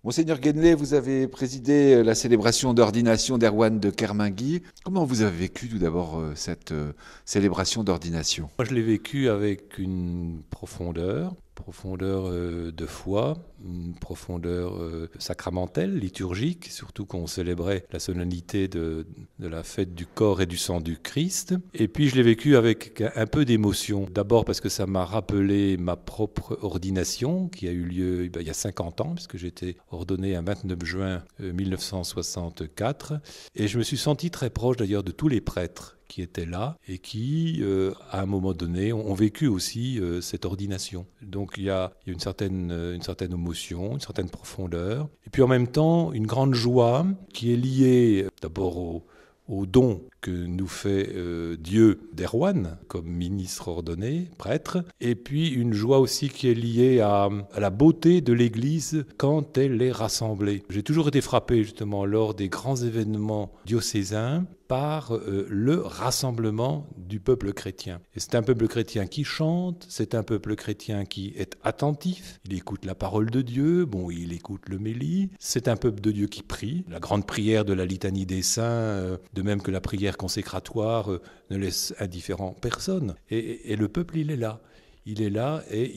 Monseigneur Guenlé, vous avez présidé la célébration d'ordination d'Erwan de Kermingui. Comment vous avez vécu tout d'abord cette célébration d'ordination? Moi, je l'ai vécu avec une profondeur de foi, une profondeur sacramentelle, liturgique, surtout qu'on célébrait la solennité de la fête du corps et du sang du Christ. Et puis je l'ai vécu avec un peu d'émotion. D'abord parce que ça m'a rappelé ma propre ordination qui a eu lieu il y a 50 ans, puisque j'étais ordonné un 29 juin 1964. Et je me suis senti très proche d'ailleurs de tous les prêtres qui étaient là et qui, à un moment donné, ont vécu aussi cette ordination. Donc il y a une certaine émotion, une certaine profondeur, et puis en même temps une grande joie qui est liée d'abord au don que nous fait Dieu d'Erwan comme ministre ordonné, prêtre, et puis une joie aussi qui est liée à la beauté de l'Église quand elle est rassemblée. J'ai toujours été frappé justement lors des grands événements diocésains par le rassemblement du peuple chrétien. Et c'est un peuple chrétien qui chante, c'est un peuple chrétien qui est attentif, il écoute la parole de Dieu, il écoute le méli, c'est un peuple de Dieu qui prie, la grande prière de la litanie des saints, de même que la prière consécratoire ne laisse indifférent personne. Et le peuple, il est là et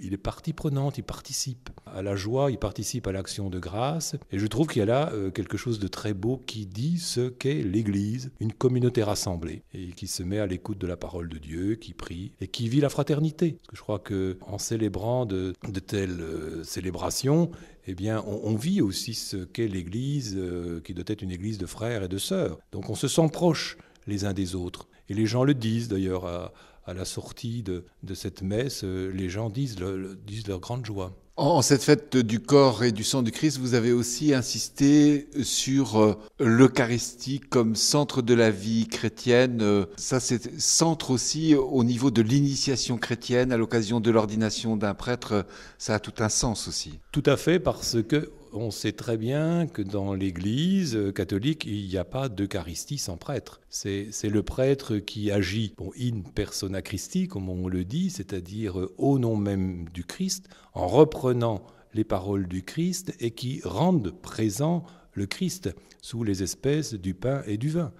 il est partie prenante, il participe à la joie, il participe à l'action de grâce. Et je trouve qu'il y a là quelque chose de très beau qui dit ce qu'est l'Église, une communauté rassemblée et qui se met à l'écoute de la parole de Dieu, qui prie et qui vit la fraternité. Parce que je crois qu'en célébrant de telles célébrations, eh bien, on vit aussi ce qu'est l'Église, qui doit être une Église de frères et de sœurs. Donc on se sent proches les uns des autres. Et les gens le disent d'ailleurs à la sortie de cette messe, les gens disent leur grande joie. En cette fête du corps et du sang du Christ, vous avez aussi insisté sur l'Eucharistie comme centre de la vie chrétienne. Ça, c'est centre aussi au niveau de l'initiation chrétienne à l'occasion de l'ordination d'un prêtre. Ça a tout un sens aussi. Tout à fait, parce que on sait très bien que dans l'Église catholique, il n'y a pas d'Eucharistie sans prêtre. C'est le prêtre qui agit in persona Christi, comme on le dit, c'est-à-dire au nom même du Christ, en reprenant les paroles du Christ et qui rendent présent le Christ sous les espèces du pain et du vin.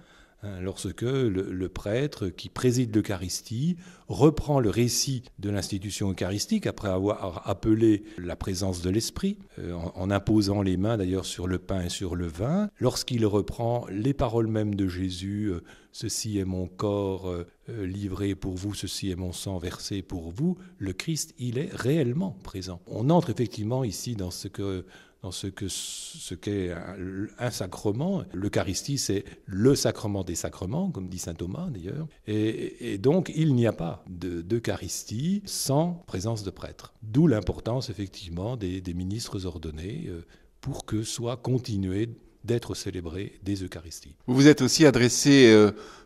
Lorsque le prêtre qui préside l'Eucharistie reprend le récit de l'institution eucharistique après avoir appelé la présence de l'Esprit, en imposant les mains d'ailleurs sur le pain et sur le vin, lorsqu'il reprend les paroles mêmes de Jésus, ceci est mon corps livré pour vous, ceci est mon sang versé pour vous, le Christ, il est réellement présent. On entre effectivement ici dans ce qu'est un sacrement. L'Eucharistie, c'est le sacrement des sacrements, comme dit saint Thomas d'ailleurs. Et donc, il n'y a pas d'Eucharistie sans présence de prêtre. D'où l'importance, effectivement, des ministres ordonnés pour que soit continué d'être célébrées des Eucharisties. Vous vous êtes aussi adressé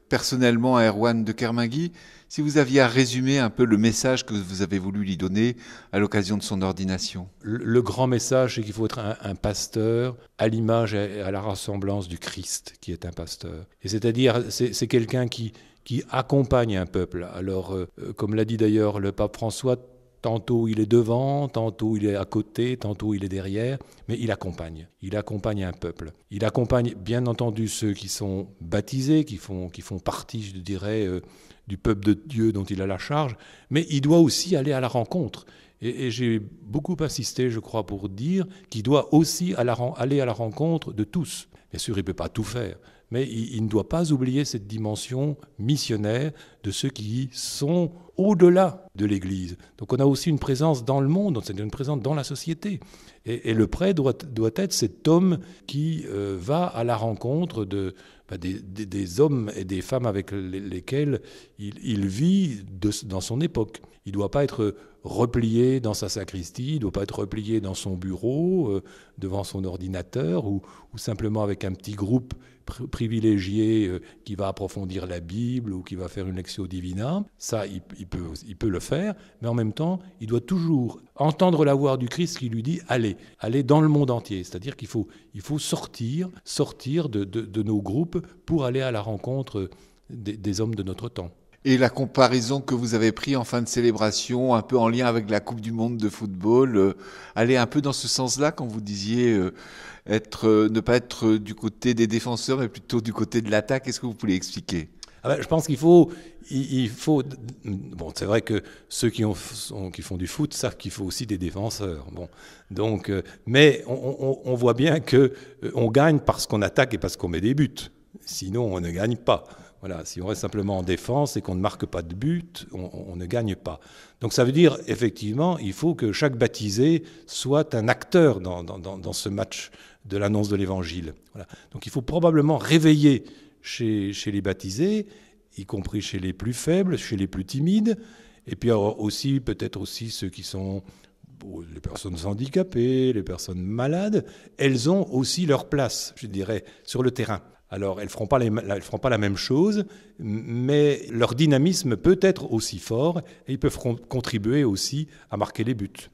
personnellement à Erwan de Kermingui. Si vous aviez à résumer un peu le message que vous avez voulu lui donner à l'occasion de son ordination. Le grand message, c'est qu'il faut être un pasteur à l'image et à la ressemblance du Christ qui est un pasteur. Et c'est-à-dire, c'est quelqu'un qui accompagne un peuple. Alors, comme l'a dit d'ailleurs le pape François, tantôt il est devant, tantôt il est à côté, tantôt il est derrière, mais il accompagne. Il accompagne un peuple. Il accompagne bien entendu ceux qui sont baptisés, qui font partie, je dirais, du peuple de Dieu dont il a la charge, mais il doit aussi aller à la rencontre. Et j'ai beaucoup insisté, je crois, pour dire qu'il doit aussi aller à la rencontre de tous. Bien sûr, il ne peut pas tout faire, mais il ne doit pas oublier cette dimension missionnaire de ceux qui sont au-delà de l'Église. Donc on a aussi une présence dans le monde, c'est une présence dans la société. Et le prêtre doit être cet homme qui va à la rencontre des hommes et des femmes avec lesquels il vit dans son époque. Il ne doit pas être replié dans sa sacristie, il ne doit pas être replié dans son bureau, devant son ordinateur, ou simplement avec un petit groupe privilégié qui va approfondir la Bible ou qui va faire une lectio divina. Ça, il peut le faire, mais en même temps, il doit toujours entendre la voix du Christ qui lui dit « allez dans le monde entier ». C'est-à-dire qu'il faut sortir de nos groupes pour aller à la rencontre des hommes de notre temps. Et la comparaison que vous avez prise en fin de célébration, un peu en lien avec la Coupe du Monde de football, allait un peu dans ce sens-là quand vous disiez ne pas être du côté des défenseurs, mais plutôt du côté de l'attaque. Est-ce que vous pouvez expliquer? Je pense qu'il faut, bon, c'est vrai que ceux qui font du foot savent qu'il faut aussi des défenseurs. Bon, donc, mais on voit bien que on gagne parce qu'on attaque et parce qu'on met des buts. Sinon, on ne gagne pas. Voilà, si on reste simplement en défense et qu'on ne marque pas de but, on ne gagne pas. Donc ça veut dire, effectivement, il faut que chaque baptisé soit un acteur dans ce match de l'annonce de l'Évangile. Voilà. Donc il faut probablement réveiller chez les baptisés, y compris chez les plus faibles, chez les plus timides, et puis aussi peut-être aussi ceux qui sont les personnes handicapées, les personnes malades, elles ont aussi leur place, je dirais, sur le terrain. Alors, elles ne feront pas la même chose, mais leur dynamisme peut être aussi fort et ils peuvent contribuer aussi à marquer les buts.